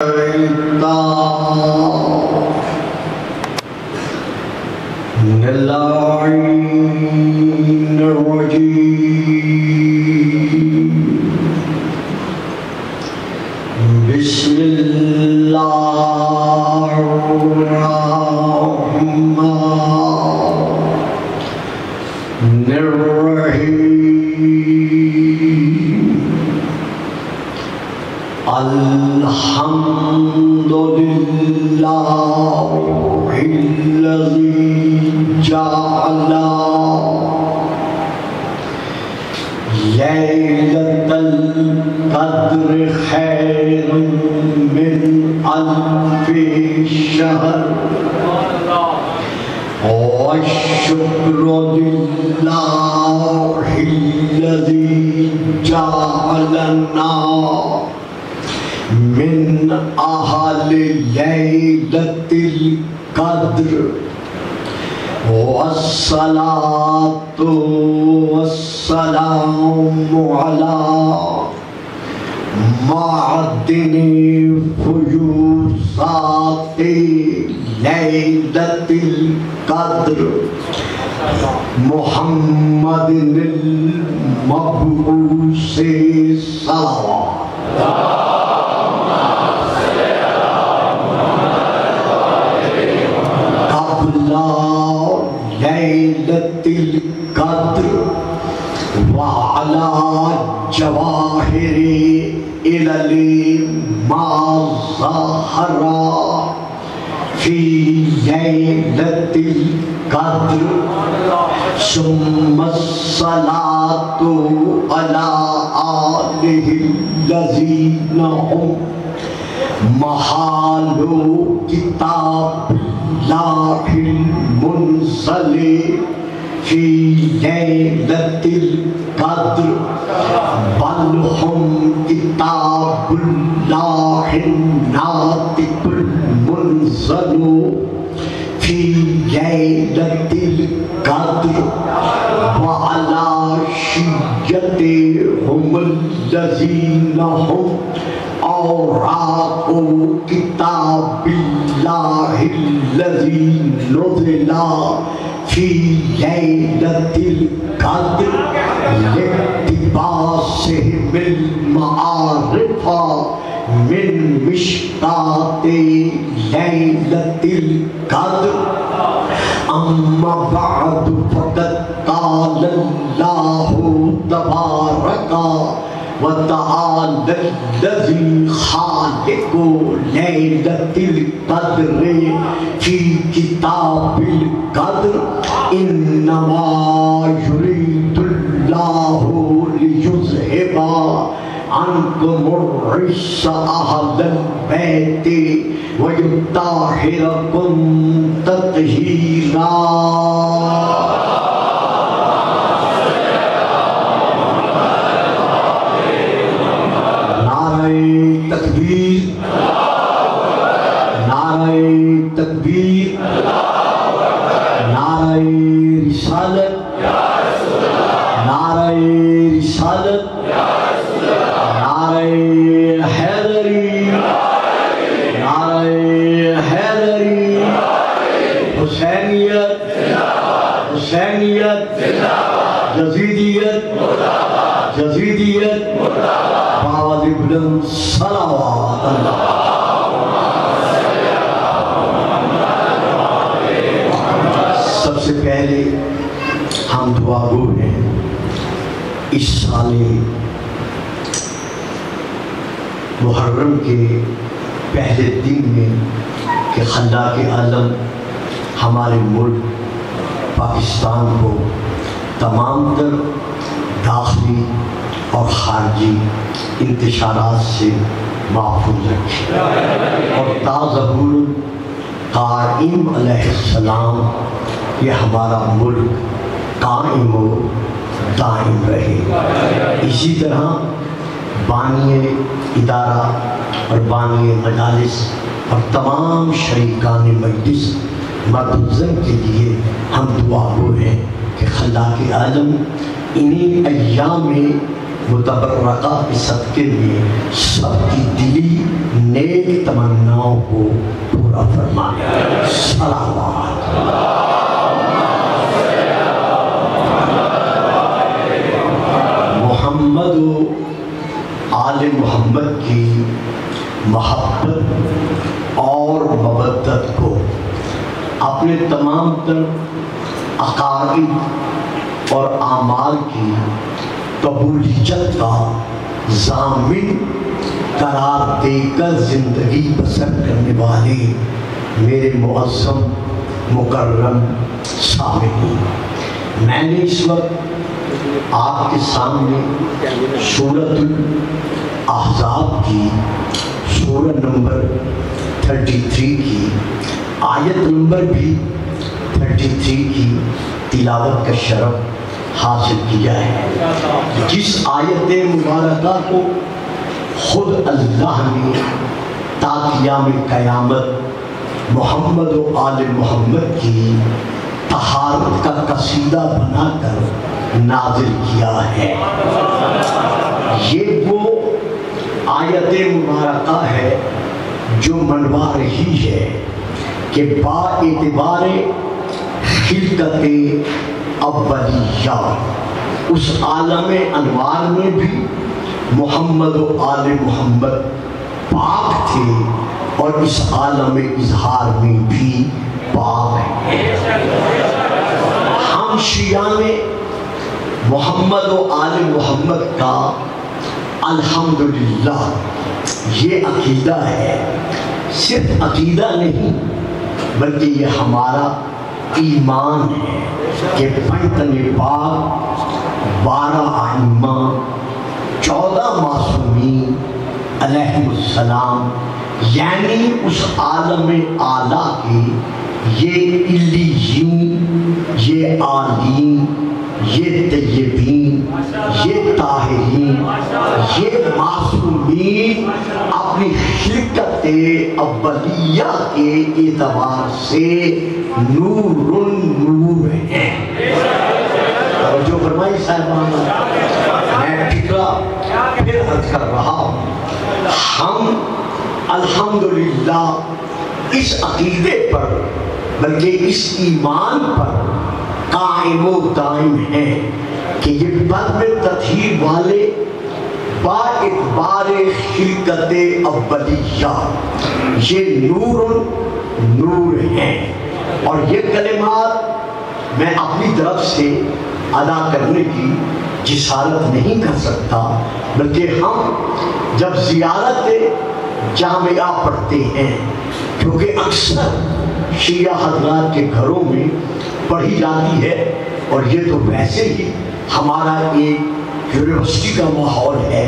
من اللعين الرجيم بسم الله الرحمن الرحيم الحمد لله الذي جعل ليلة القدر خير من ألف شهر والشكر لله الذي جعلنا من أهل ليلة القدر والصلاة والسلام على معدن فيوضات ليلة القدر محمد المبعوث صلوات ليلة القدر وعلى جواهر إلى ما ظهر في ليلة القدر ثم الصلاة على آله الذين هم محال كتاب الله المنزل في ليلة القدر بل هم كتاب الله الناطق المنزل في ليلة القدر وعلى شيعتهم الذين هم أوراق كتاب الله الذي نزل في ليلة القدر لاقتباسهم المعارف من مشكاة ليلة القدر أما بعد فقد قال الله تبارك وتعالى الذي خالق ليلة القدر في كتاب القدر إنما يريد الله ليذهب عنكم الرجس أهل البيت ويطهركم تطهيرا تکبیر نعرہ تکبیر نعرہ رسالت نعرہ رسالت نعرہ حیدری نعرہ حیدری حسینیت حسینیت یزیدیت یزیدیت باوز بلند صلوات اللہ سب سے پہلے ہم دعا گو ہیں اس سال محرم کے پہلے دن میں کہ خلاق عالم ہمارے ملک پاکستان کو تمام تر داخلی اور خارجی انتشارات سے محفوظ رکھے اور تا ظہور قائم علیہ السلام یہ ہمارا ملک قائم و دائم رہے. اسی طرح بانی ادارہ اور بانی مجالس اور تمام شریکان مجلس مقبوضن کے لیے ہم دعا گو ہیں کہ خلاق عالم انہی ایام متبرکہ کے صدقے میں سب کی دلی نیک پورا فرمائے۔ صلوات محمد و آل محمد کی محبت اور مودت کو اپنے تمام تر عقائد اور اعمال کی قبولیت کا ضامن قرار دے کر زندگی بسر کرنے والے میرے معظم مکرم سامعین، میں نے اس وقت آپ کے سامنے سورۃ الاحزاب کی سورہ نمبر 33 کی آیت نمبر بھی 33 کی تلاوت کا شرف حاصل کیا ہے، جس آیت مبارکہ کو خود اللہ نے تا قیام قیامت محمد و آل محمد کی طہارت کا قصیدہ بنا کر نازل کیا ہے۔ یہ وہ آیت مبارکہ ہے جو منوا رہی ہے کہ با اعتبار خلقت اولیہ اس عالم انوار میں بھی محمد و آل محمد پاک تھے اور اس عالم اظہار میں بھی پاک ہیں۔ ہم شیعہ میں محمد و آل محمد کا الحمدللہ یہ عقیدہ ہے، صرف عقیدہ نہیں بلکہ یہ ہمارا ایمان ہے کہ پنجتن پاک 12 ائمہ 14 معصومین علیہ السلام یعنی اس عالم اعلیٰ کے یہ علیین، یہ عالین، یہ طیبین، یہ طاہرین، یہ معصومین اپنی خلقت اولیہ کے اعتبار سے نور نور ہیں۔ توجہ فرمائی صاحبان، میں فکرہ پھر عرض کر رہا ہوں، ہم الحمدللہ اس عقیدے پر بلکہ اس ایمان پر قائم و دائم ہیں کہ یہ بد تطہیر والے با اعتبار خلقت اولیہ یہ نور نور ہیں، اور یہ کلمات میں اپنی طرف سے ادا کرنے کی جسارت نہیں کر سکتا، بلکہ ہم جب زیارت جامعہ پڑھتے ہیں، کیونکہ اکثر شیعہ حضرات کے گھروں میں پڑھی جاتی ہے، اور یہ تو ویسے ہی ہمارا ایک یونیورسٹی کا ماحول ہے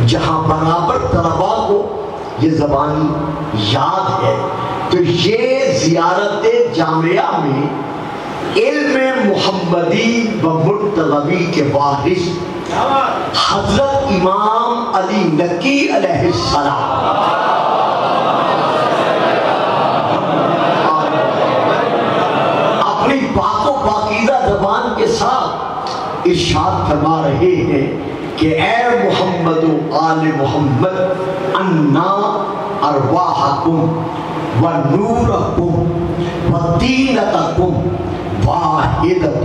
جہاں برابر طلباء کو یہ زبانی یاد ہے، تو یہ زیارت جامعہ میں علم محمدی و مرتضوی کے وارث حضرت امام علی نقی علیہ السلام اپنی پاک و پاکیزہ زبان کے ساتھ ارشاد فرما رہے ہیں کہ اے محمد و آل محمد انا ارواحکم و نورکم و دینتکم واحدت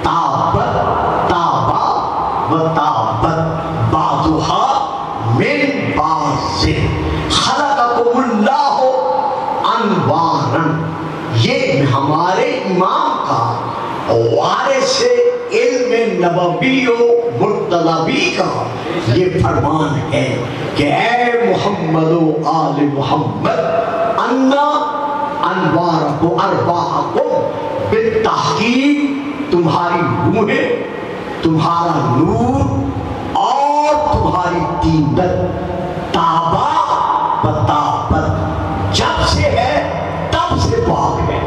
تابت تابا و تابت بعضها من بعض خلقکم اللہ انوارا، یہ ہمارے امام کا وارث علم نبوی و مرتضوی کا یہ فرمان ہے کہ اے محمد و آل محمد انا انوارکم ارواحکم، بالتحقیق تمہاری روحیں، تمہارا نور اور تمہاری تینت تابا بتابت جب سے ہے تب سے پاک ہے۔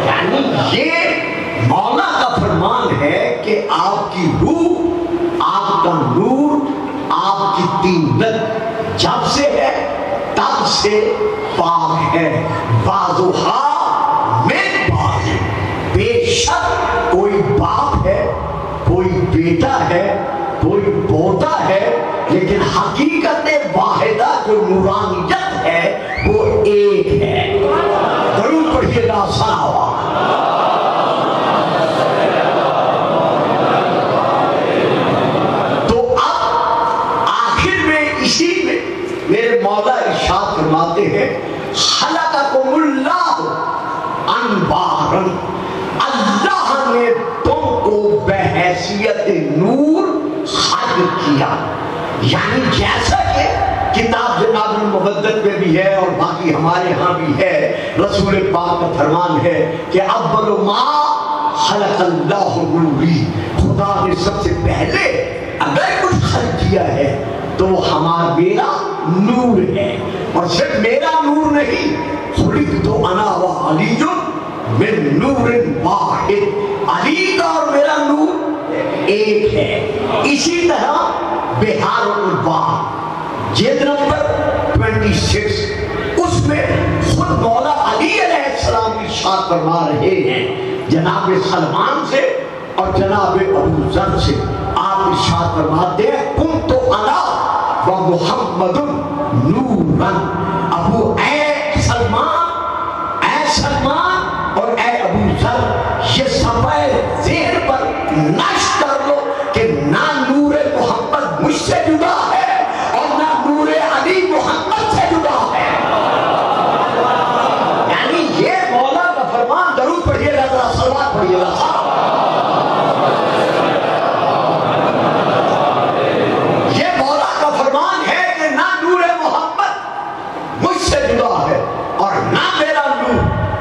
یعنی یہ مولا کا فرمان ہے کہ آپ کی روح، آپ کا نور، آپ کی تینت جب سے ہے تب سے پاک ہے۔ بعضها من بعض، بے شک کوئی باپ ہے، کوئی بیٹا ہے، کوئی پوتا ہے، لیکن حقیقت واحدہ جو نورانیت ہے وہ میرے مولا ارشاد فرماتے ہیں خلقکم اللہ انوارن، اللہ نے تم کو بحیثیت نور خلق کیا. یعنی جیسا کہ کتاب جناب المبدل میں بھی ہے اور باقی ہمارے ہاں بھی ہے، رسول پاک کا فرمان ہے کہ اول ما خلق اللہ نوری، خدا نے سب سے پہلے اگر کچھ خلق کیا ہے تو ہمارا میرا نور ہے. اور صرف میرا نور نہیں، خلقت انا وعلی من نور واحد، علی کا اور میرا نور ایک ہے. اسی طرح بہار الانوار جلد نمبر 26 اس میں خود مولا علی علیہ السلام ارشاد فرما رہے ہیں جناب سلمان سے اور جناب ابو ذر سے. آپ ارشاد فرماتے ہیں کنت انا و محمد نورا. ابو اے سلمان اور اے ابو ذر، یہ سبائے ذہن پر نشر کر لو کہ نہ نور محمد مجھ سے جدا ہے اور نہ نور علی محمد سے جدا ہے. یعنی یہ مولا کا فرمان. درود پڑھیے گا، ذرا صلوات پڑھیے گا. یہ مولا کا فرمان ہے کہ نہ نور محمد مجھ سے جدا ہے اور نہ میرا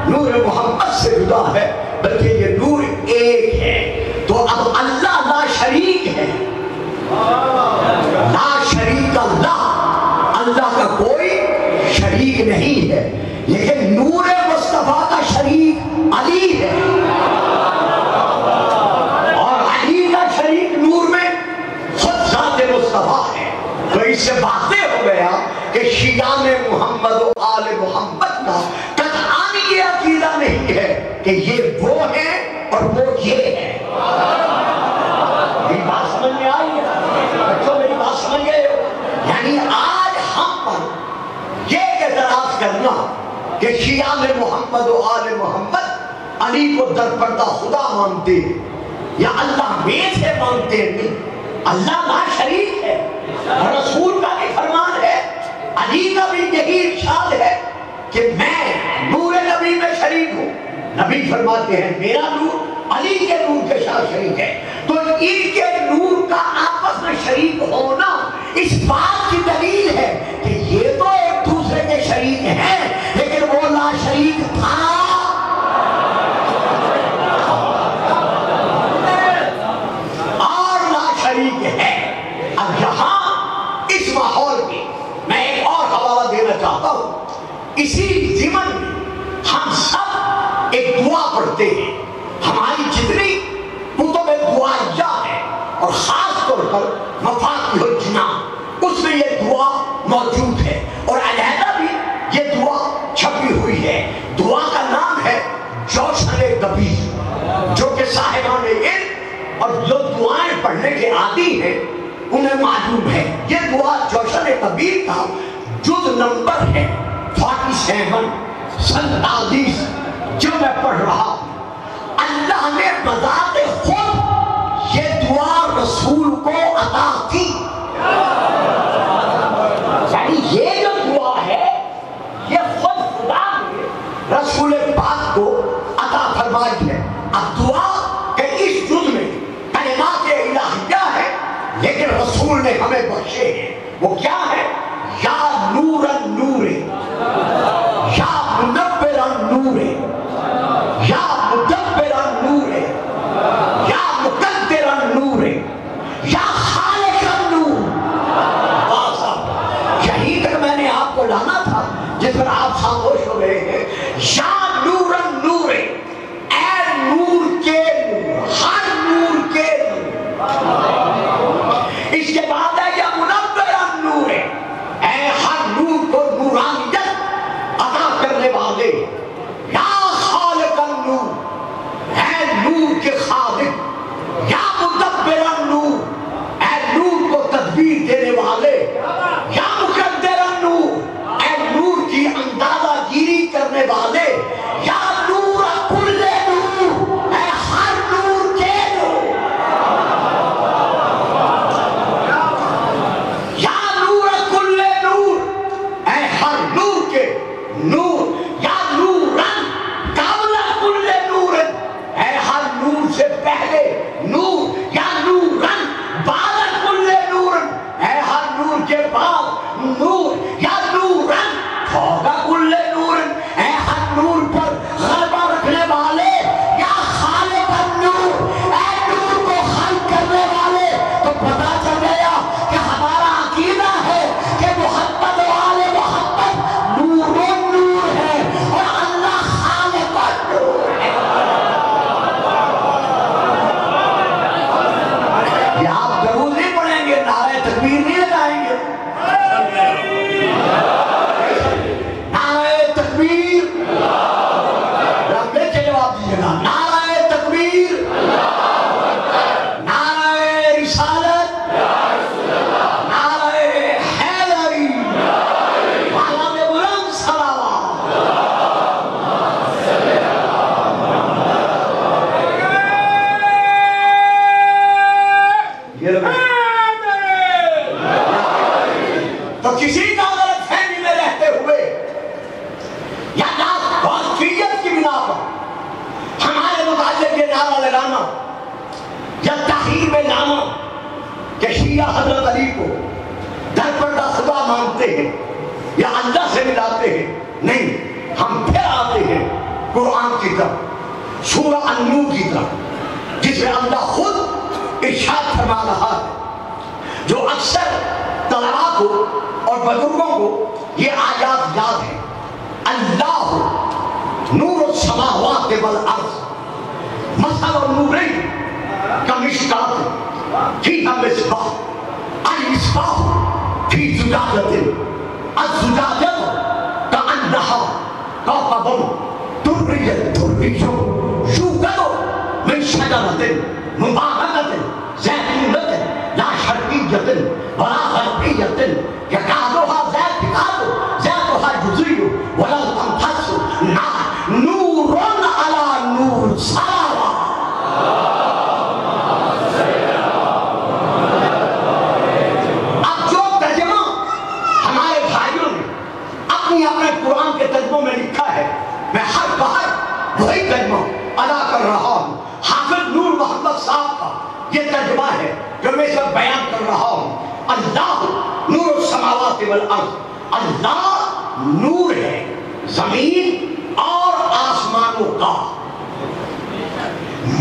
نور محمد سے جدا ہے، بلکہ یہ نور ایک ہے. تو اب اللہ لا شریک ہے، لا شریک اللہ، اللہ کا کوئی شریک نہیں ہے. لیکن نور مصطفیٰ کا شریک علی ہے اور علی کا شریک نور میں خود ذات مصطفیٰ ہے. تو اس سے واضح ہو گیا کہ شیعان محمد و آل محمد کا قطعاً یہ عقیدہ نہیں ہے کہ یہ وہ ہیں اور وہ یہ ہے. میری بات سمجھ میں آئی ہے بچوں؟ میری بات سمجھ گئے ہو؟ یعنی آج ہم پر یہ اعتراض کرنا کہ شیعان محمد و آل محمد علی کو در پردہ خدا مانتے ہیں یا اللہ میں سے مانتے ہیں، اللہ لا شریک ہے. رسول کا بھی فرمان ہے، علی کا بھی یہی ارشاد ہے کہ میں نور نبی میں شریک ہوں. نبی فرماتے ہیں میرا نور علی کے نور کے ساتھ شریک ہے. تو ان کے نور کا آپس میں شریک ہونا اس بات کی دلیل ہے کہ یہ تو ایک دوسرے کے شریک ہیں لیکن وہ لا شریک تھا اور لا شریک ہے. اب یہاں اس ماحول میں میں ایک اور حوالہ دینا چاہتا ہوں. اسی ضمن میں ہم سب ایک دعا پڑھتے ہیں. ہماری جتنی کتب دعائیہ ہے اور خاص طور پر مفاتیح الجنان اس میں یہ دعا موجود ہے اور علیحدہ بھی یہ دعا چھپی ہوئی ہے. دعا کا نام ہے جوشن کبیر، جو کہ صاحبان علم اور جو دعائیں پڑھنے کے عادی ہیں انہیں معلوم ہے. یہ دعا جوشن کبیر کا جز نمبر ہے 47 47 جو میں پڑھ رہا ہوں. اللہ نے بذات خود یہ دعا رسول کو عطا کی. یعنی یہ جو دعا ہے یہ خود خدا نے رسول پاک کو عطا فرمائی ہے. اب دعا کہ اس جز میں کلمات الہیہ ہے لیکن رسول نے ہمیں بخشے ہیں. وہ کیا ہے؟ یا نور النور، یا منور النور، یا مدبر النور، یا مقدر النور، یا خالق النور. یہی تک میں نے آپ کو لانا تھا جس پر آپ خاموش ہو رہے ہیں. یا نور النور، اے نور کے نور، ہر نور کے نور. اس کے بعد ہے یا منور النور، اے ہر نور کو نورانیت عطا کرنے والے. یا خالق النور، اے نور کے خالق. یا مدبر النور، اے نور کو تدبیر دینے والے. یا مقدر النور، اے نور کی اندازہ گیری کرنے والے. کیا حضرت علی کو در پردہ خدا مانتے ہیں یا اللہ سے ملاتے ہیں؟ نہیں، ہم پھر آتے ہیں قرآن کی طرف، سورہ النور کی طرف، جس میں اللہ خود ارشاد فرما رہا ہے، جو اکثر طلباء کو اور بزرگوں کو یہ آیات یاد ہے۔ اللہ نور السماوات والارض مثل النورین کمشکاۃ فیہا مصباح المصباح فی زجاجۃ الزجاجۃ کأنہا کوكب دري يوقد من شجرة مباركة زيتونة لا شرقية ولا غربية يكادها زيتها يضيء ولو تمسس نور على نور سواء۔ اب جو ترجمہ ہمارے بھائیوں نے اپنے قرآن کے ترجموں میں لکھا ہے، میں ہر بار وہی ترجمہ ادا کر رہا ہوں۔ حافظ نور محمد صاحب کا یہ ترجمہ ہے جو میں سب بیان کر رہا ہوں۔ اللہ نور السماوات والارض، اللہ نور ہے زمین اور آسمانوں کا۔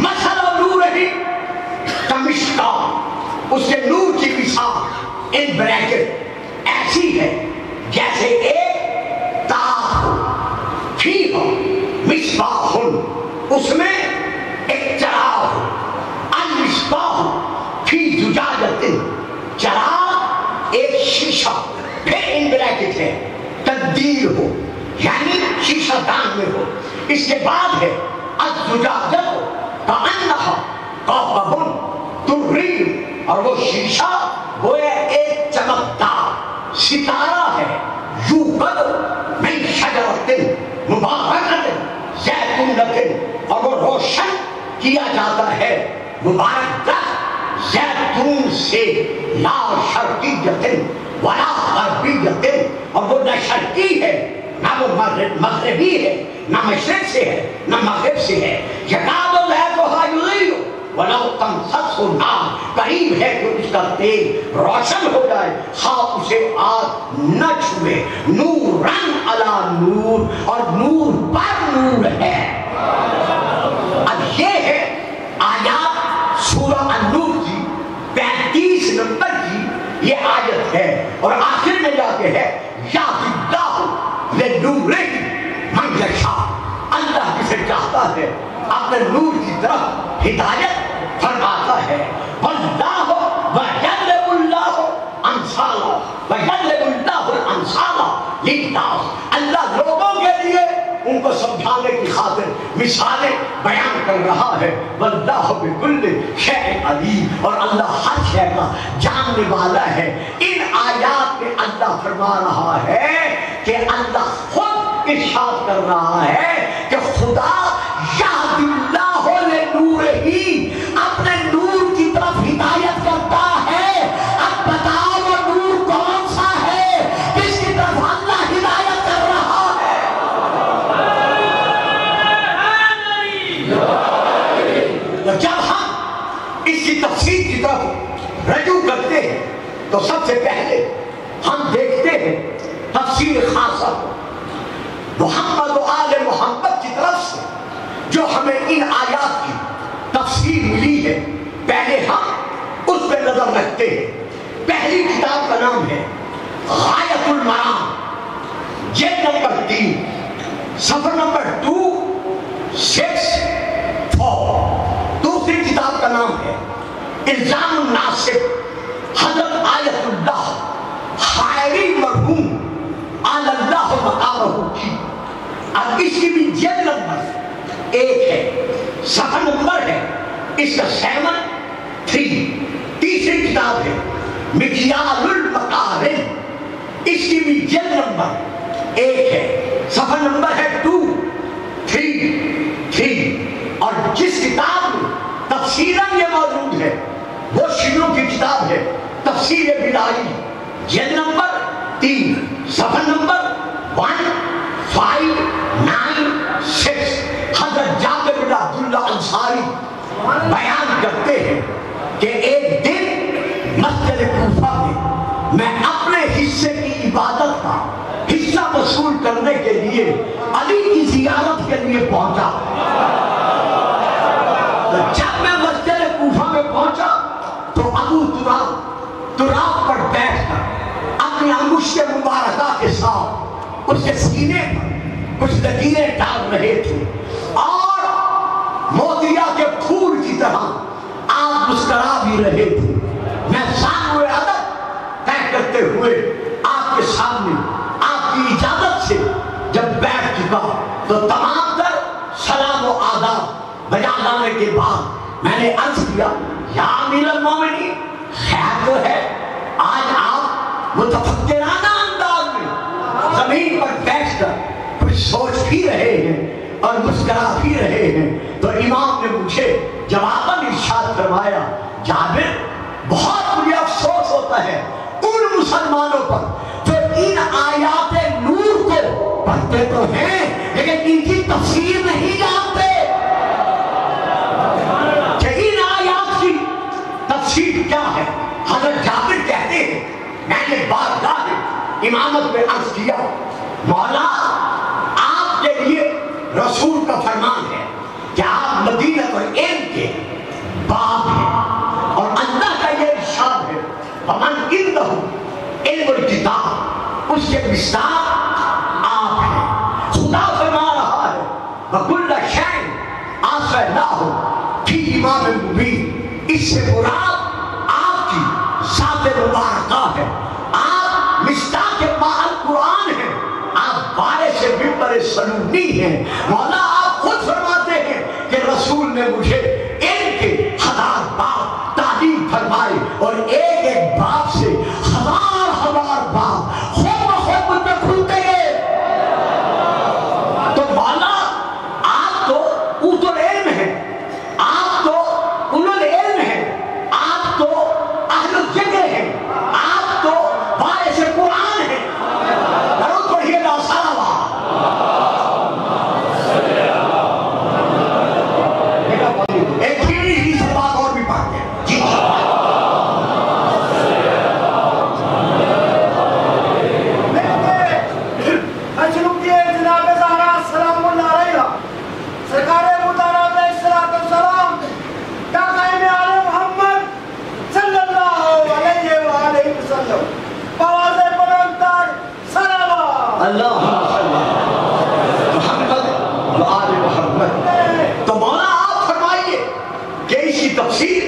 مثل نور ہی کمشکاۃ، اس کے نور کی مثال ان بریکٹ ایسی ہے جیسے ایک تار فیہا مصباح، اس میں ایک چراغ، المصباح فی زجاجۃ، چراغ ایک شیشہ، پھر ان بریکٹ ہے تبدیل ہو یعنی شیشہ دان میں ہو۔ اس کے بعد ہے الزجاجۃ کأنہا کوكب دري، اور وہ شیشہ گویا ایک چمکدار ستارہ ہے، یوقد من شجرۃ مبارکۃ زیتونۃ، اور وہ روشن کیا جاتا ہے مبارک درخت زیتون سے، لا شرقیۃ ولا غربیۃ، اور وہ نہ شرقی ہے نہ وہ مغربی ہے، نہ مشرق سے ہے نہ مغرب سے ہے۔ یکاد زیتها یضیء ولو تمسسہ نار، قریب ہے کہ اس کا تیل روشن ہو جائے خواہ اسے آگ نہ چھوئے۔ نوراً علی نور، اور نور پر نور ہے۔ اب یہ ہے آیات سورہ النور کی 35 نمبر کی یہ آیت ہے، اور آخر میں جا کے ہے یہدی اللہ لنورہ من یشاء، اللہ جسے چاہتا ہے اپنے نور کی طرف ہدایت فرماتا ہے۔ واللہ ویضرب اللہ امثالہ ویضرب اللہ الامثال للناس، اللہ لوگوں کے لیے ان کو سمجھانے کی خاطر مثالیں بیان کر رہا ہے۔ واللہ بکل شیء علیم، اور اللہ ہر شے کا جاننے والا ہے۔ ان آیات میں اللہ فرما رہا ہے کہ اللہ خود ارشاد کر رہا ہے کہ خدا یہدی اللہ لنورہ، اپنے نور کی طرف ہدایت کرتا ہے۔ اب بتاؤ وہ نور کون سا ہے جس کی طرف اللہ ہدایت کر رہا ہے؟ تو جب ہم اس کی تفسیر کی طرف رجوع کرتے ہیں تو سب سے پہلے ہم دیکھتے ہیں تفسیر خاصہ محمد و آل محمد کی طرف سے جو ہمیں ان آیات کی تفسیر ملی ہے، پہلے ہم اس پہ نظر رکھتے ہیں۔ پہلی کتاب کا نام ہے غایۃ المرام، جلد نمبر 3، صفحہ نمبر 264۔ دوسری کتاب کا نام ہے الزام الناصب، حضرت آیت اللہ خیری مرحوم آل اللہ مقامہ کی، اب اس کی بھی جلد نمبر 1 ہے، صفحہ نمبر ہے اس کا 73۔ تیسری کتاب ہے مکیال المقارن، اس کی بھی جلد نمبر 1 ہے، صفحہ نمبر ہے 233۔ اور جس کتاب میں تفسیراً یہ موجود ہے وہ شیعوں کی کتاب ہے تفسیر بلائی، جلد نمبر 3، صفحہ نمبر 1596۔ حضرت جابر بن عبداللہ انصاری بیان کرتے ہیں کہ ایک دن مسجد مسجد کوفہ میں اپنے حصے کی عبادت کا حصہ وصول کرنے کے لیے علی کی زیارت کے لیے پہنچا. تو جب میں مسجد کوفہ میں پہنچا تو ابو تراب پر بیٹھ کر اپنی انگشت مبارکہ کے ساتھ اس کے سینے پر کچھ لکیریں ڈال رہے تھے اور موتیا کے پھول کی طرح آپ مسکرا بھی رہے تھے. میں سامنے ادب طے کرتے ہوئے آپ کے سامنے آپ کی اجازت سے جب بیٹھ چکا تو تمام تر سلام و آداب بجا لانے کے بعد میں نے عرض کیا یا امیر المومنین خیر تو ہے آج آپ متفکرانہ انداز میں زمین پر بیٹھ کر کچھ سوچ بھی رہے ہیں اور مسکرا بھی رہے ہیں. تو امام نے مجھے جواباً ارشاد فرمایا جابر بہت مجھے افسوس ہوتا ہے ان مسلمانوں پر جو ان آیات نور کو پڑھتے تو ہیں لیکن ان کی تفسیر نہیں جانتے کہ ان آیات کی تفسیر کیا ہے. حضرت جابر کہتے ہیں میں نے بارگاہ امامت میں عرض کیا مولا آپ کے لیے رسول کا فرمان ہے کہ آپ مدینہ اور علم کے باب ہیں اور اللہ کا یہ ارشاد ہے فمن عنده علم الکتاب اس کے مصداق آپ ہیں. خدا فرما رہا ہے وَكُلَّ شَيْءٍ أَحْصَيْنَاهُ فِي إِمَامٍ مُبِينٍ. اس سے مراد آپ کی ذات مبارکہ ہے. آپ مصداق القرآن ہیں. آپ وارث منبر سنونی ہیں. مولا آپ خود فرماتے ہیں کہ رسول نے مجھے علم کے 1000 باب تعلیم فرمائے اور ایک ایک باب سے 1000 باب خود بخود مجھ میں کھلتے گئے. تو مولا آپ تو اوت العلم ہیں آپ تو اولو العلم ہیں آپ تو اہل الذکر ہیں آپ تو وارث قرآن ہیں. درود پڑھیے لا صلوات. ایک ہی سے بات اور بھی پڑھتے ہیں جی. جناب زہرا السلام اللہ علیہ سرکار مطالعہ علیہ السلام داخل آل محمد صلی اللہ علیہ وآلہ وسلم بواز بلند تر صلوات اللہم صلی محمد و آل محمد. تو مولا آپ فرمائیے کہ اس کی تفسیر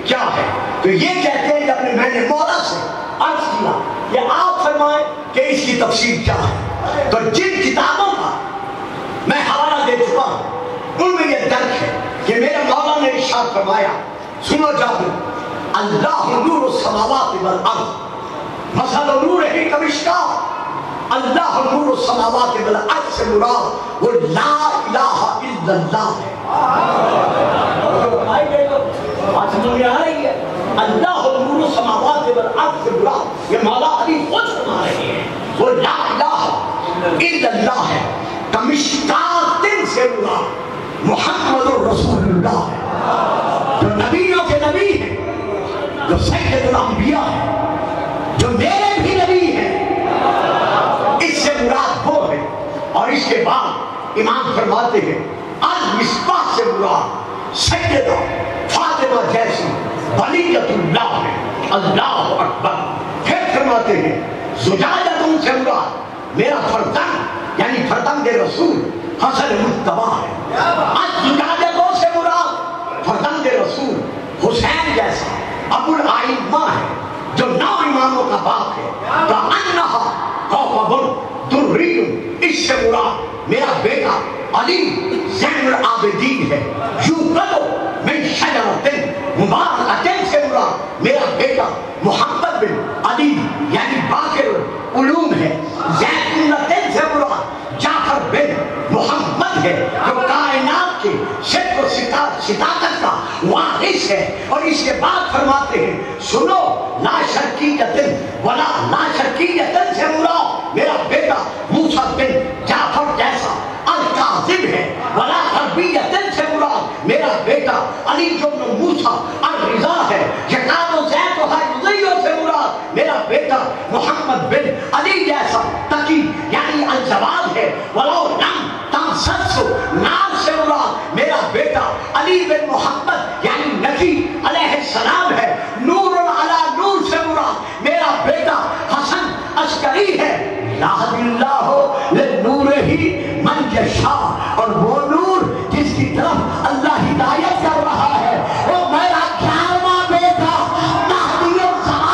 کیا ہے. تو یہ کہتے ہیں جب میں نے مولا سے عرض کیا کہ آپ فرمائیں کہ اس کی تفسیر کیا ہے تو جن کتابوں کا میں حوالہ دے چکا ہوں ان میں یہ درج ہے کہ میرے مولا نے ارشاد فرمایا سنو جابر اللہ نور السماوات والارض مثل نورہ کمشکاۃ. اللہ نور السماوات والارض سے مراد وہ لا الہ الا اللہ ہے. اللہ نور السماوات والارض سے مراد یہ مولا علی خود فرما رہے ہیں وہ لا الہ الا اللہ ہے. کمشکاۃ سے مراد محمد رسول اللہ ہے جو نبیوں کے نبی ہیں جو سید الانبیاء ہیں جو میرے بھی نبی ہیں. اس سے مراد وہ ہے. اور اس کے بعد امام فرماتے ہیں المصباح سے مراد سیدہ فاطمہ جیسی ولیۃ اللہ ہے. اللہ اکبر. پھر فرماتے ہیں زجاجۃ سے مراد میرا فرزند یعنی فرزند رسول حسن مجتبیٰ ہے. زجاجۃ سے مراد فرزند رسول حسین جیسا ابو الائمہ ہے جو 9 اماموں کا باپ ہے. کأنہا کوكب درّی. اس سے مراد میرا بیٹا علی زین العابدین ہے. یوقد من شجرۃ مبارکۃ سے مراد میرا بیٹا محمد بن علی یعنی باقر علوم ہے. زیتونۃ سے مراد جعفر بن محمد ہے جو کائنات کے صدق و صداقت کا وارث ہے. اور اس کے بعد فرماتے ہیں سنو لا شرکیۃ ولا لا شرکیۃ سے مراد میرا بیٹا موسیٰ بن جعفر جیسا الکاذب ہے. ولا غربیۃ سے مراد میرا بیٹا علی بن موسیٰ الرضا ہے. یکاد زیتھا یضیء سے ولو لم تمسسہ، نار سے مراد میرا بیٹا علی بن محمد یعنی نبی علیہ السلام ہے. نور علی نور سے مراد میرا بیٹا حسن عسکری ہے. یہدی اللہ لنورہ من یشاء، اور وہ نور جس کی طرف اللہ ہدایت کر رہا ہے وہ میرا 11واں بیٹا مہدی الزمان.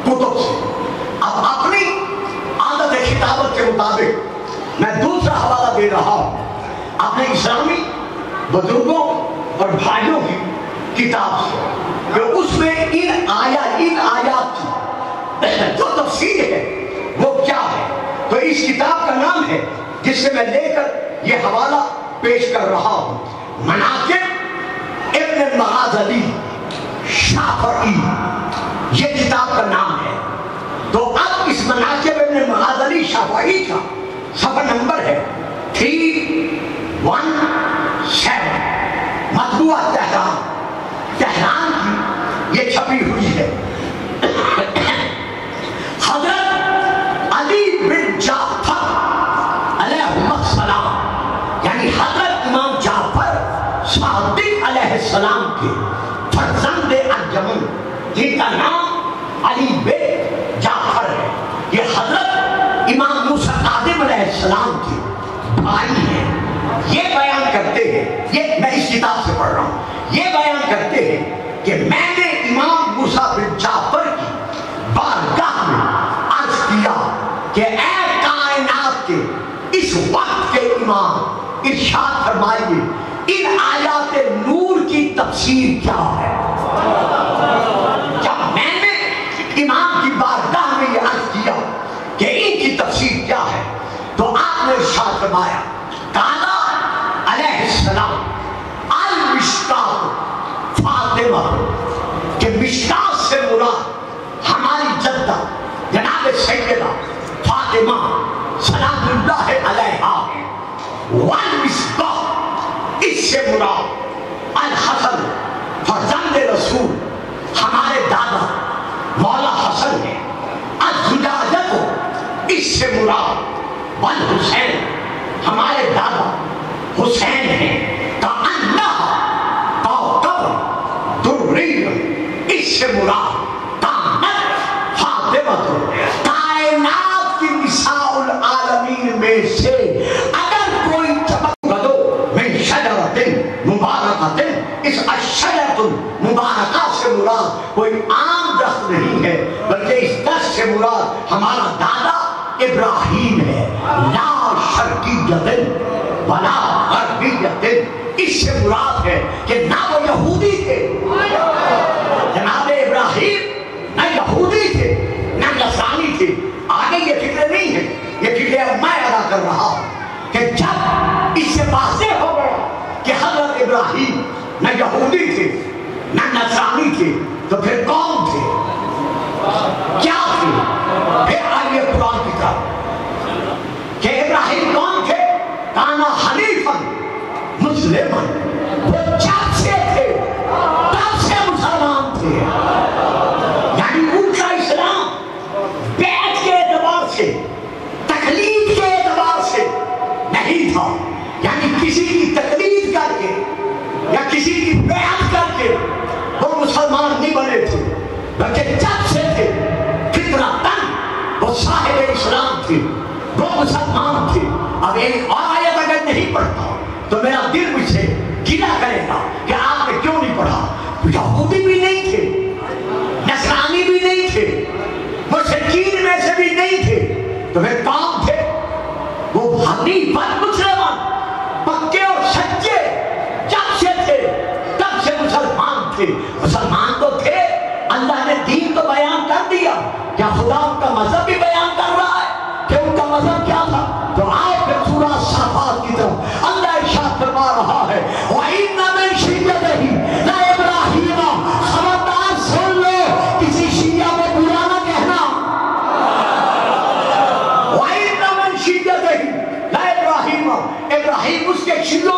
کتب سے اب اپنی عادت خطابت کے مطابق میں دوسرا حوالہ دے رہا ہوں اپنے اسلامی بزرگوں اور بھائیوں کی کتاب سے کہ اس میں ان آیات کی جو تفسیر ہے وہ کیا ہے. تو اس کتاب کا نام ہے جس سے میں لے کر یہ حوالہ پیش کر رہا ہوں، مناقب ابن المغازلی شافعی، یہ کتاب کا نام ہے. تو اب اس مناقب ابن المغازلی شافعی کا صفحہ نمبر ہے 317، مطبوعہ تہران کی یہ چھپی ہوئی ہے. حضرت علی بن جعفر علیہ السلام یعنی حضرت امام جعفر صادق علیہ السلام کے فرزند انجمن، جن کا نام علی بن جعفر ہے، یہ حضرت امام موسیٰ کاظم علیہ السلام کے بھائی ہیں. یہ بیان کرتے ہیں، یہ میں اس کتاب سے پڑھ رہا ہوں، یہ بیان کرتے ہیں کہ میں نے امام موسیٰ بن جعفر کی بارگاہ میں عرض کیا کہ اے کائنات کے اس وقت کے امام، ارشاد فرمائیے ان آیات نور کی تفسیر کیا ہے. جب میں نے امام کی بارگاہ میں یہ عرض کیا کہ ان کی تفسیر کیا ہے تو آپ نے ارشاد فرمایا کالا علیہ السلام المشکاۃ فاطمہ، کہ مشکاۃ سے مراد ہماری جدہ جناب سیدہ فاطمہ سلام اللہ علیہا ہے. والمصباح، اس سے مراد الحسن فرزند رسول ہمارے دادا مولا حسن ہے. الزجاجہ، اس سے مراد والحسین ہمارے دادا حسین ہیں. کأنہا کوكب دری، اس سے مراد کانت فاطمہ، کائنات کی نساء العالمین میں سے اگر کوئی چمک دو من شجرۃ مبارکۃ، اس الشجرۃ المبارکہ سے مراد کوئی عام درخت نہیں ہے بلکہ اس درخت سے مراد ہمارا دادا ابراہیم ہے. لا شرقیۃ ولا غربیۃ، اس سے مراد ہے کہ نہ وہ یہودی تھے جناب ابراہیم، نہ یہودی تھے نہ نصرانی تھے. آگے یہ فکر نہیں ہے، یہ فکر میں ادا کر رہا ہوں کہ جب اس سے واضح ہو گیا کہ حضرت ابراہیم نہ یہودی تھے نہ نصرانی تھے تو پھر کون تھے، کیا تھے؟ پھر آئیے قرآن کی طرف کہ ابراہیم کون تھے. کانا حنیفاً مسلماً، وہ جب سے تھے تب سے مسلمان تھے. یعنی ان کا اسلام بیعت کے اعتبار سے، تقلید کے اعتبار سے نہیں تھا. یعنی کسی کی تقلید کر کے یا کسی کی بیعت کر کے وہ مسلمان نہیں بنے تھے بلکہ جب سے تھے فطرتاً وہ صاحب اسلام تھے، وہ مسلمان تھے. اب ایک اور آیت اگر نہیں پڑھتا تو میرا دل مجھ سے گلا کرے گا کہ آپ نے کیوں نہیں پڑھا. یہودی بھی نہیں تھے، نصرانی بھی نہیں تھے، مشرکین میں سے بھی نہیں تھے، تو پھر کون تھے؟ وہ حنیفاً مسلمان، پکے اور سچے جب سے تھے تب سے مسلمان تھے. مسلمان تو تھے، اللہ نے دین تو بیان کر دیا، کیا خدا ان کا مذہب بھی بیان کر رہا ہے کہ ان کا مذہب کیا تھا؟ تو آئے پھر سورہ صافات کی طرف اللہ ارشاد فرما رہا ہے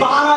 12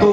2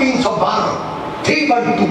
312 312।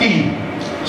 3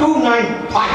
295।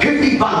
51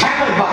71।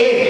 1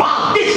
32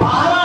12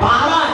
12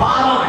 12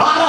12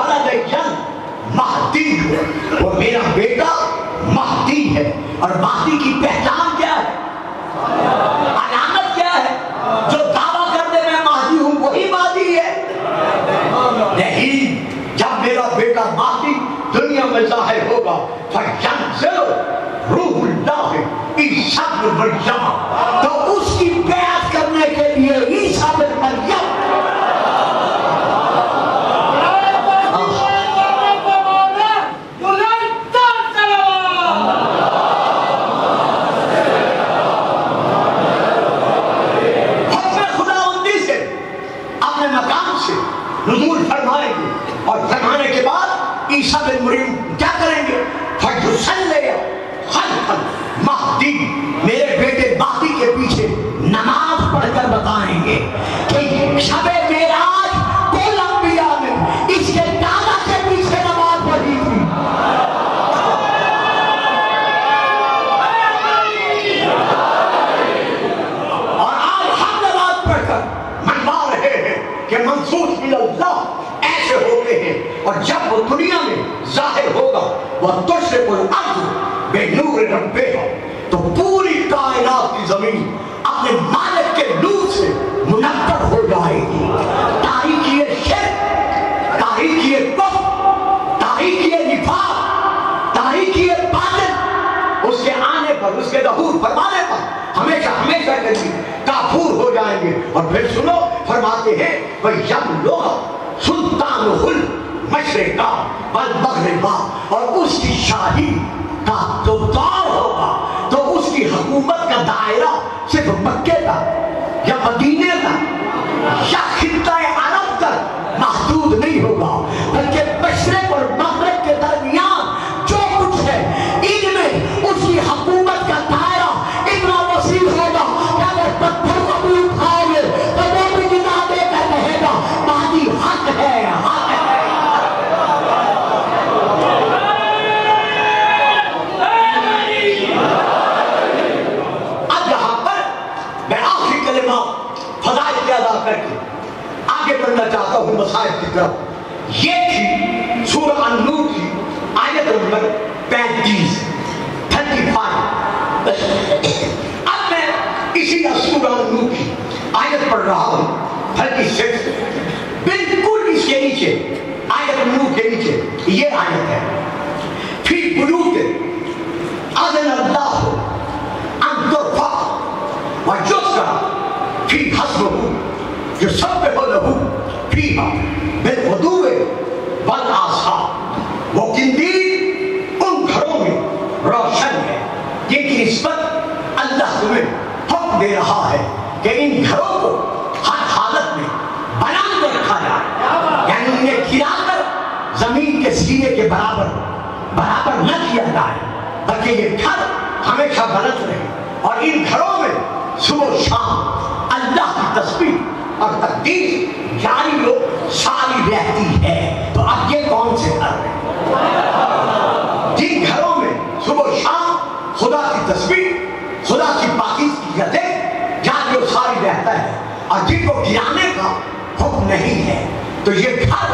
ولدین مہدی، وہ میرا بیٹا مہدی ہے۔ اور مہدی کی پہچان کیا ہے، علامت کیا ہے؟ جو دعویٰ کر دے میں مہدی ہوں وہی مہدی ہے؟ نہیں، جب میرا بیٹا مہدی دنیا میں ظاہر ہوگا فَيَنزِلُ روح اللہ عیسیٰ بن مریم، تو اس کی بیعت کرنے کے لیے عیسیٰ بن مریم نزول فرمائیں گے، اور فرمانے کے بعد عیسیٰ بن مریم کیا کریں گے؟ فَيُصَلِّي خَلْفَ الْمَہْدِی، میرے بیٹے مہدی کے پیچھے نماز پڑھ کر بتائیں گے کہ شب معراج کل انبیاء نے اس کے دادا کے پیچھے نماز پڑھی تھی۔ اور آج ہم نماز پڑھ کر منوا رہے ہیں کہ منصوص اللہ ایسے ہوتے ہیں، اور جب وہ دنیا میں ظاہر ہوگا وہ تشرق الارض بے نور ربہا، تو پوری کائنات کی زمین اپنے مالک کے نور سے منور ہو جائے گی۔ تاریکی شرک، تاریکی کفر، تاریکی نفاق، تاریکی باطل اس کے آنے پر، اس کے ظہور فرمانے پر ہمیشہ ہمیشہ کے لیے کافور ہو جائیں گے۔ اور پھر سنو، فرماتے ہیں وَيَمْلُوَ سُلْطَانُهُ الْمَشْرِقَ وَالْمَغْرِبَ، اور اس کی شاہی کا جو دور ہوگا تو اس کی حکومت کا دائرہ صرف مکے تک یا مدینے تک یا خطہ عرب تک محدود نہیں ہوگا، بلکہ مشرق اور مغرب کے درمیان جو کچھ ہے ان میں اس کی حکومت کا دائرہ اتنا وسیع ہوگا کہ اگر پتھر کو بھی اٹھاؤ گے تو وہ بھی جنا دے کر رہے گا مہدی حق ہے، حق ہے۔ اب یہاں پر میں آخری کلمہ فضائل کے ادا کر کے آگے بڑھنا چاہتا ہوں مسائل کی طرف۔ یہ تھی سورہ النور کی آیت نمبر 35۔ اب میں اسی سورہ النور کی آیت پڑھ رہا ہوں 36، بالکل اس کے نیچے آیت النور کے نیچے یہ آیت ہے، فی بیوت اذن اللہ ان ترفع ویذکر فی اسمہ یسبح لہ فیہا بالغدو والآصال۔ وہ قندیل ان گھروں میں روشن ہے جن کی نسبت اللہ تمہیں حکم دے رہا ہے کہ ان گھروں کو ہر حالت میں بلند رکھا جائے، یعنی انہیں گرا کر زمین کے سینے کے برابر نہ کیا جائے، بلکہ یہ گھر ہمیشہ بلند رہے، اور ان گھروں میں صبح و شام اللہ کی تسبیح اور تقدیس جاری و ساری رہتی ہے۔ تو اب یہ کون سے گھر ہیں؟ جن گھروں میں صبح و شام خدا کی تسبیح، خدا کی پاکیزگی کی یادیں جاری و ساری رہتا ہے، اور جن کو گرانے کا حکم نہیں ہے، تو یہ گھر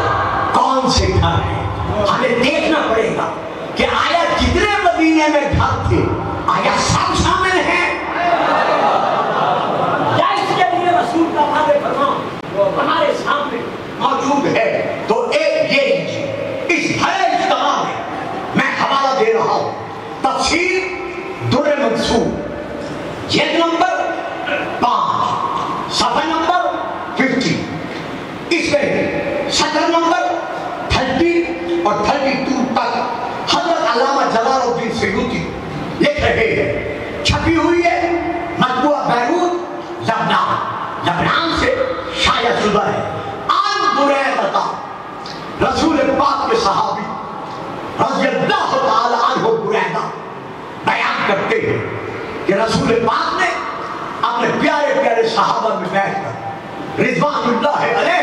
کون سے گھر ہیں؟ ہمیں دیکھنا پڑے گا کہ آیا جتنے مدینے میں گھر تھے آیا سب شامل ہیں، یا اس کے لیے رسول کا وعدہ فرمان ہمارے سامنے موجود ہے؟ تو ایک یہ اس بڑے اجتماع میں میں حوالہ دے رہا ہوں تفسیر در منصور، جلد نمبر 5 صفحہ نمبر 50، اس میں سطر نمبر 30 اور 32 تک حضرت علامہ جلال الدین سیوطی لکھ رہے ہیں، چھپی ہوئی ہے، مطبوعہ بیروت لبنان سے شائع شدہ ہے۔ آن بریدہ رسول پاک کے صحابی رضی اللہ تعالی عنہ بریدہ بیان کرتے ہیں کہ رسول پاک نے اپنے پیارے پیارے صحابہ میں بیٹھ کر رضوان اللہ علیہ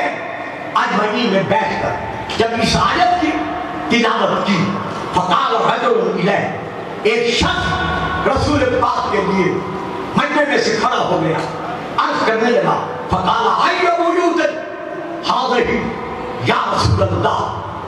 اجمعین میں بیٹھ کر جب اس آیت کی تلاوت کی، فقال رجل الیہ، ایک شخص رسول پاک کے لیے مجمع میں سے کھڑا ہو گیا، عرض کرنے لگا، فقال ای بیوت ہذہ یا رسول اللہ،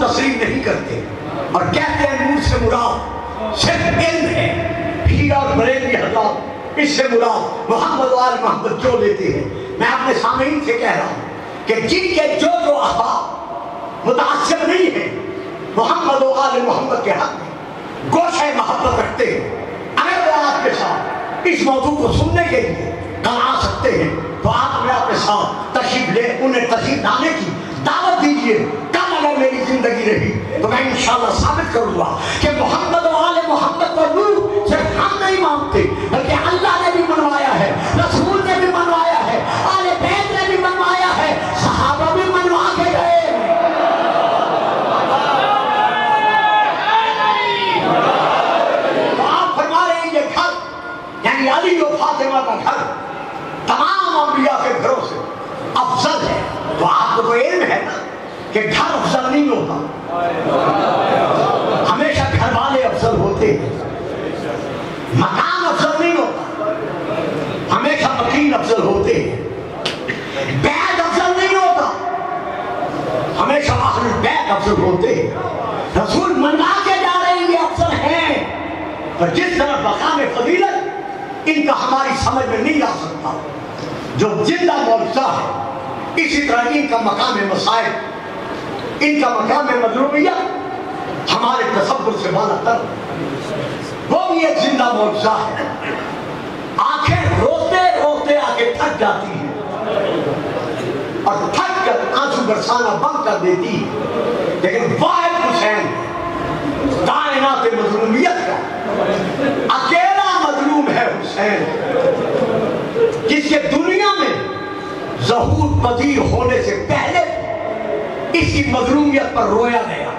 تسلیم نہیں کرتے اور کہتے ہیں نور سے مراد صرف علم ہے. ہی اور بریلوی حضرات اس سے مراد محمد و آل محمد جو لیتے ہیں. میں اپنے سامعین سے کہہ رہا ہوں کہ جن کے جو احباب متعصب نہیں ہیں محمد و آل محمد کے حق میں گوشہ محبت رکھتے ہیں، اگر وہ آپ کے ساتھ اس موضوع کو سننے کے لیے کل آ سکتے ہیں تو آپ میں اپنے ساتھ تشریف لے انہیں تشریف لانے کی دعوت دیجیے. کل اگر میری زندگی رہی تو میں انشاءاللہ ثابت کروں گا کہ محمد و آل محمد کا نور صرف ہم نہیں مانتے بلکہ اللہ نے بھی منوایا ہے، رسول نے بھی منوایا ہے، آل بیت نے بھی منوایا ہے، صحابہ بھی منوا کے گئے. تو آپ فرما رہے ہیں یہ گھر یعنی علی و فاطمہ کا گھر تمام انبیاء کے گھروں سے افضل ہے. تو آپ کو تو علم ہے نا کہ گھر افضل نہیں ہوتا، ہمیشہ گھر والے افضل ہوتے ہیں. مکان افضل نہیں ہوتا، ہمیشہ مکین افضل ہوتے ہیں. بیت افضل نہیں ہوتا، ہمیشہ اہل بیت افضل ہوتے ہیں. رسول منوا کے جا رہے ہیں یہ افضل ہیں، پر جس طرح مقام فضیلت ان کا ہماری سمجھ میں نہیں آ سکتا جو زندہ معجزہ ہے، اسی طرح ان کا مقام مسائل، ان کا مقام مظلومیت ہمارے تصور سے بالا تر. وہ بھی ایک زندہ معجزہ ہے. آنکھیں روتے روتے آ کے تھک جاتی ہیں اور تھک کر آنسو برسانا بند کر دیتی ہے، لیکن واحد حسین کائنات مظلومیت کا اکیلا مظلوم ہے حسین، جس کے دنیا میں ظہور پذیر ہونے سے پہلے اس کی مظلومیت پر رویا گیا،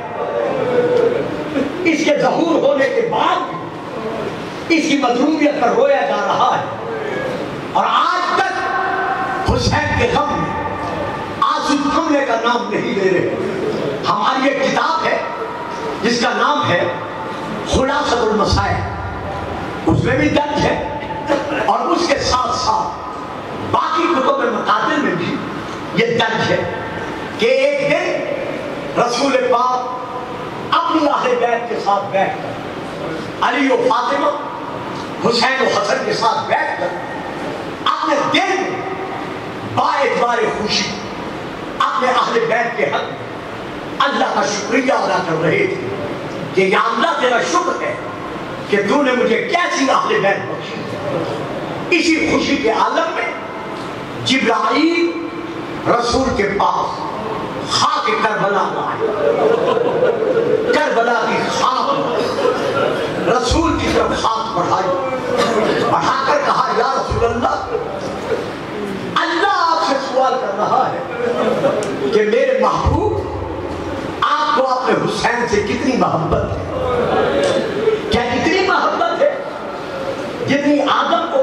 اس کے ظہور ہونے کے بعد اس کی مظلومیت پر رویا جا رہا ہے. اور آج تک حسین کے غم میں آنسو تھمنے کا نام نہیں لے رہے. ہماری ایک کتاب ہے جس کا نام ہے خلاصۃ المسائل، اس میں بھی درج ہے اور اس کے ساتھ ساتھ باقی کتب مقاتل میں بھی یہ درج ہے کہ ایک دن رسول پاک اپنی اہل بیت کے ساتھ بیٹھ کر، علی و فاطمہ حسین و حسن کے ساتھ بیٹھ کر اپنے دل میں باعتبار خوشی اپنے اہل بیت کے حق میں اللہ کا شکریہ ادا کر رہے تھے کہ یا اللہ تیرا شکر ہے کہ تو نے مجھے کیسی اہل بیت بخشی. اسی خوشی کے عالم میں جبرائیل رسول کے پاس خاک کربلا لائے. کربلا کی خاک رسول کی طرف ہاتھ بڑھائی، بڑھا کر کہا یا رسول اللہ، اللہ آپ سے سوال کر رہا ہے کہ میرے محبوب آپ کو اپنے حسین سے کتنی محبت ہے؟ کیا اتنی محبت ہے جتنی آدم کو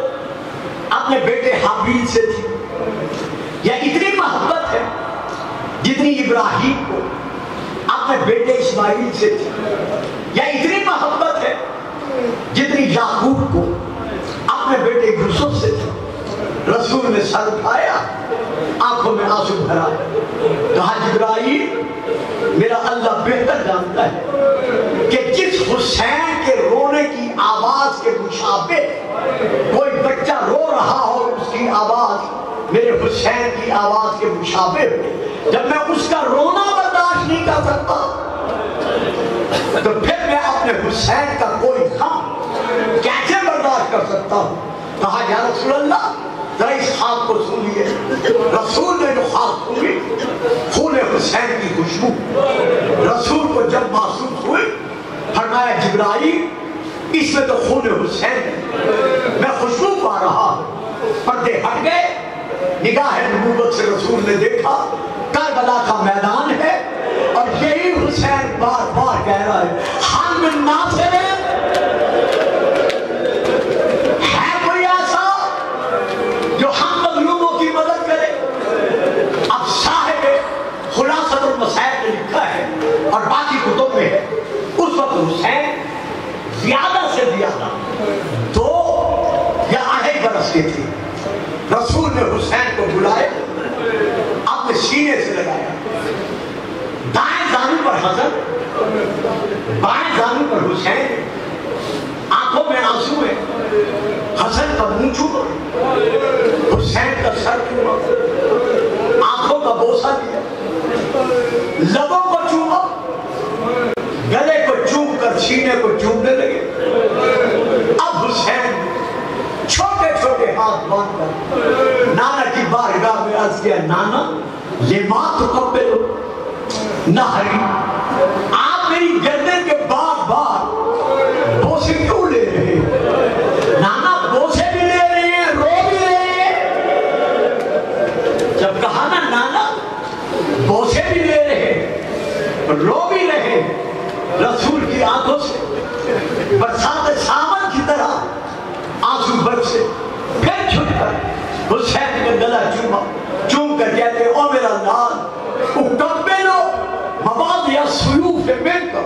اپنے بیٹے حابیل سے تھی؟ یا اتنی محبت ہے جتنی ابراہیم کو اپنے بیٹے اسماعیل سے تھی؟ یا اتنی محبت ہے جتنی یعقوب کو اپنے بیٹے یوسف سے تھی؟ رسول نے سر اٹھایا، آنکھوں میں آنسو بھرا، کہا جبرائیل میرا اللہ بہتر جانتا ہے کہ جس حسین کے رونے کی آواز کے مشابہ کوئی بچہ رو رہا ہو، اس کی آواز میرے حسین کی آواز کے مشابہ ہو، جب میں اس کا رونا برداشت نہیں کر سکتا تو پھر میں اپنے حسین کا کوئی غم کیسے برداشت کر سکتا ہوں؟ کہا یا رسول اللہ ذرا اس خواب کو سنیے. رسول نے جو خواب سنی خون حسین کی خوشبو رسول کو جب محسوس ہوئی، فرمایا جبرائیل اس میں تو خون حسین ہے، میں خوشبو پا رہا ہوں. پردے ہٹ گئے، نگاہ نبوت سے رسول نے دیکھا کربلا کا میدان ہے اور یہی حسین بار بار کہہ رہا ہے حال من ناصر ہے کوئی ایسا جو ہم مظلوموں کی مدد کرے. اب صاحب خلاصۃ المسائل نے لکھا ہے اور باقی کتب میں ہے اس وقت حسین زیادہ سے زیادہ 2 یا 2.5 برس کے تھے. رسول نے حسین کو بلائے، اپنے سینے سے لگایا، دائیں دانوں پر پر حسن، بائیں زانو پر حسین، آنکھوں میں آنسو ہے، حسن کا منہ چوما، حسین کا سر چوما، آنکھوں کا بوسہ دیا، لبوں کو چوما، گلے کو چوم کر سینے کو چومنے لگے۔ اب حسین چھوٹے چھوٹے ہاتھ باندھ کر نانا کی بارگاہ میں عرض کیا، نانا لما تقبلو نہری، آپ میری گردن کے بار بار بوسے کیوں لے رہے ہیں؟ نانا بوسے بھی لے رہے ہیں، رو بھی رہے ہیں۔ جب کہا نا نانا بوسے بھی لے رہے ہیں، رو بھی رہے ہیں، رسول کی آنکھوں سے برسات سامن کی طرح آنسو برسے، پھر چھٹ کر حسین کا گلا چوما، چوم کر کہتے ہیں، او میرا لال اکبلو مواضع سیوف منکا،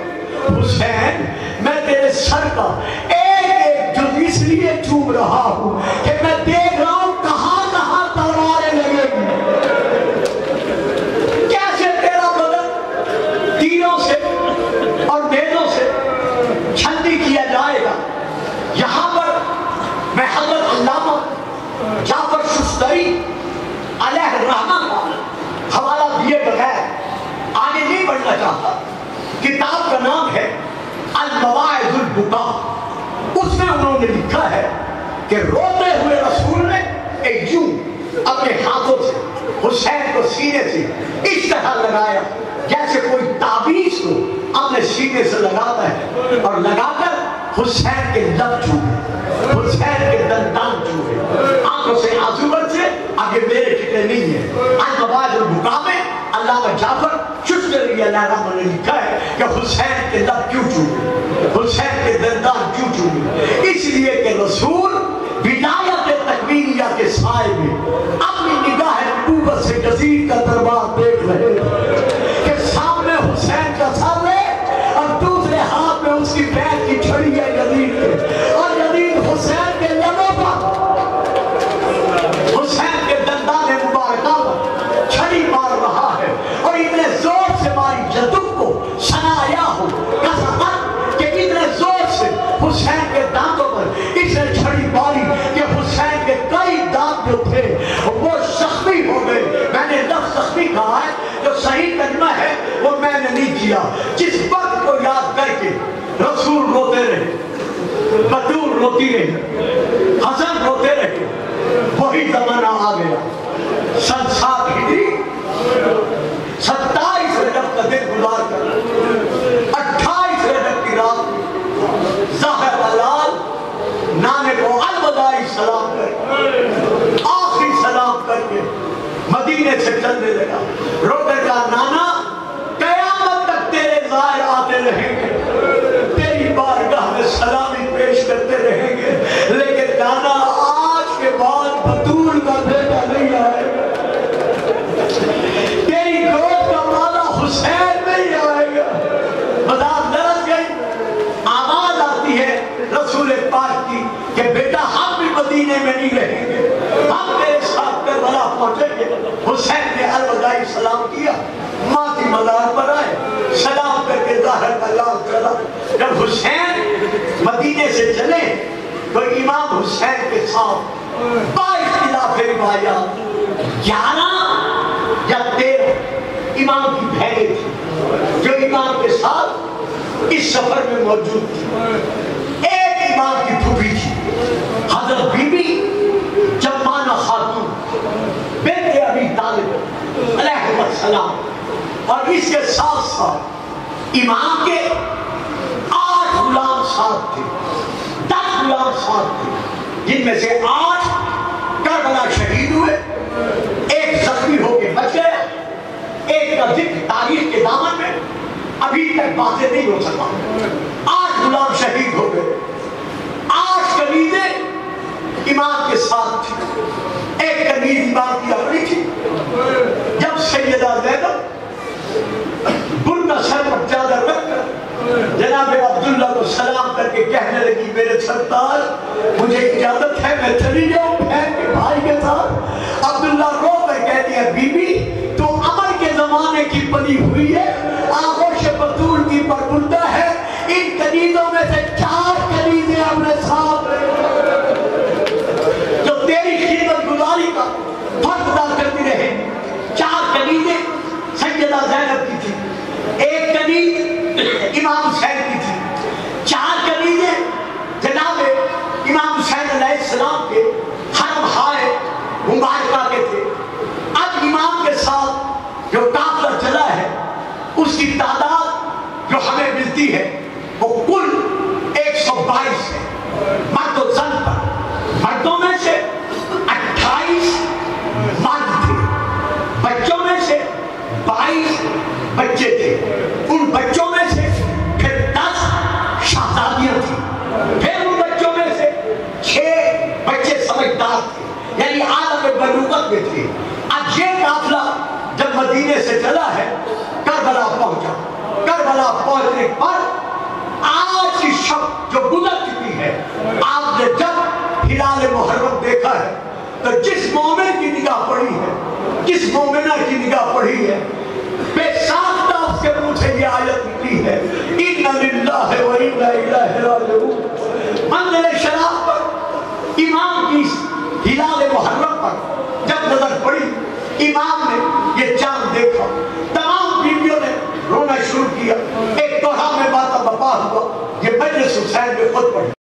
حسین میں تیرے سر کا ایک ایک جز اس لیے چوم رہا ہوں کہ میں دیکھ رہا ہوں کہاں کہاں تلواریں لگے گی، کیسے تیرا بدن تیروں سے اور نیزوں سے چھلنی کیا جائے گا۔ یہاں پر میں حضرت علامہ جعفر شستری علیہ الرحمہ کا حوالہ دیے بغیر آگے نہیں بڑھنا چاہتا۔ کتاب کا نام ہے المواعظ البکا، اس میں انہوں نے لکھا ہے کہ روتے ہوئے رسول نے ایک یوں اپنے ہاتھوں سے حسین کو سینے سے اس طرح لگایا جیسے کوئی تعویذ کو اپنے سینے سے لگاتا ہے، اور لگا کر حسین کے لب چومے، حسین کے دندان چومے، آنکھوں سے آنسو برسے۔ آگے میرے ٹکڑے نہیں ہیں، المواعظ البکا میں علامہ جعفر شستری علیہ الرحمہ نے لکھا ہے کہ حسین کے لب کیوں چومے، حسین کے دندان کیوں چومے؟ اس لیے کہ رسول ولایت تکوینیہ کے سائے میں اپنی نگاہ نبوت سے یزید کا دربار دیکھ رہے کہ سامنے حسین کا سر ہے اور دوسرے ہاتھ میں اس کی بیعت کی چھڑی ہے یزید کے، اور یزید حسین کے لبوں پر، حسین کے دندان مبارکہ پر چھڑی مار رہا ہے، اور اتنے زور سے ماری جدب کو سنایا ہو قسمت کہ اتنے زور سے حسین کے دانتوں پر اس نے چھڑی ماری کہ حسین کے کئی دانت جو تھے وہ زخمی ہو گئے۔ میں نے لفظ زخمی کہا ہے، جو صحیح ترجمہ ہے وہ میں نے نہیں کیا۔ جس وقت کو یاد کر کے رسول روتے رہے، بطول روتی رہی، حسن روتے رہے، وہی زمانہ آ گیا۔ سن 7 ہجری 27 رجب کا دن گزار کر 28 رجب کی رات ظاہر حلال نانے کو الوداعی سلام کر آخری سلام کر کے مدینے سے چلنے لگا۔ روتے کا نانا قیامت تک تیرے ظاہر آتے رہیں گے، تیری بارگاہ میں سلامی پیش کرتے رہیں گے، لیکن نانا آج کے بعد بطول کا بیٹا نہیں آئے گا، تیری گود کا مالا حسین نہیں آئے گا۔ بذات درس گئی، آواز آتی ہے رسول پاک کی کہ بیٹا ہم بھی مدینے میں نہیں رہیں گے، ہم تیرے ساتھ کربلا پہنچیں گے۔ حسین نے الوداعی سلام کیا، ماں کی مزار پر آئے، سلام کر کے ظاہر کا لال چلا۔ جب حسین مدینے سے چلے تو امام حسین کے ساتھ 22 خلاف روایات 11 یا 13 امام کی بہنیں تھیں جو امام کے ساتھ اس سفر میں موجود تھی۔ ایک امام کی پھوپھی تھی حضرت بی بی جمانہ خاتون بنت ابی طالب علیہ السلام، اور اس کے ساتھ ساتھ امام کے 8 غلام ساتھ تھے، 10 غلام ساتھ تھے، جن میں سے 8 کربلا شہید ہوئے، ایک زخمی ہو کے بچ گیا، ایک کا ذکر تاریخ کے دامن میں ابھی تک واضح نہیں ہو سکا۔ 8 غلام شہید ہو گئے، 8 کنیزیں امام کے ساتھ تھی، ایک کنیز امام کی اپنی تھی۔ جب سیدہ زینب برقع سر پر چادر رکھ کر جناب عبداللہ کو سلام کر کے کہنے لگی، میرے سردار مجھے اجازت ہے میں چلی جاؤں بہن کے بھائی کے ساتھ۔ عبداللہ رو کر کہتی ہے، بی بی تو عمر کے زمانے کی بنی ہوئی ہے، آغوش کی تعداد جو ہمیں ملتی ہے وہ کل 122 ہے مرد و زن پر. مردوں میں سے 28 مرد تھے, بچوں میں سے 22 بچے تھے, ان بچوں میں سے پھر 10 شہزادیاں تھیں, پھر ان بچوں میں سے 6 بچے سمجھدار تھے یعنی عالم بلوغت میں تھے. اب یہ قافلہ جب مدینے سے چلا ہے کربلا پہنچا. کربلا پہنچنے پر آج کی شب جو گزر چکی ہے, آپ نے جب ہلال محرم دیکھا ہے تو جس مومن کی نگاہ پڑی ہے, جس مومنہ کی نگاہ پڑی ہے, بے ساختہ اس کے منہ سے یہ آیت نکلی ہے اِنَّ لِلَّهِ وَإِنَّا إِلَيْهِ رَاجِعُونَ. منزل شراب پر امام کی ہلال محرم پر جب نظر پڑی, امام نے یہ چاند دیکھا, تمام بیویوں نے رونا شروع کیا. ایک توڑا میں بات بپا ہوا, یہ مجلس حسین میں خود پڑھی.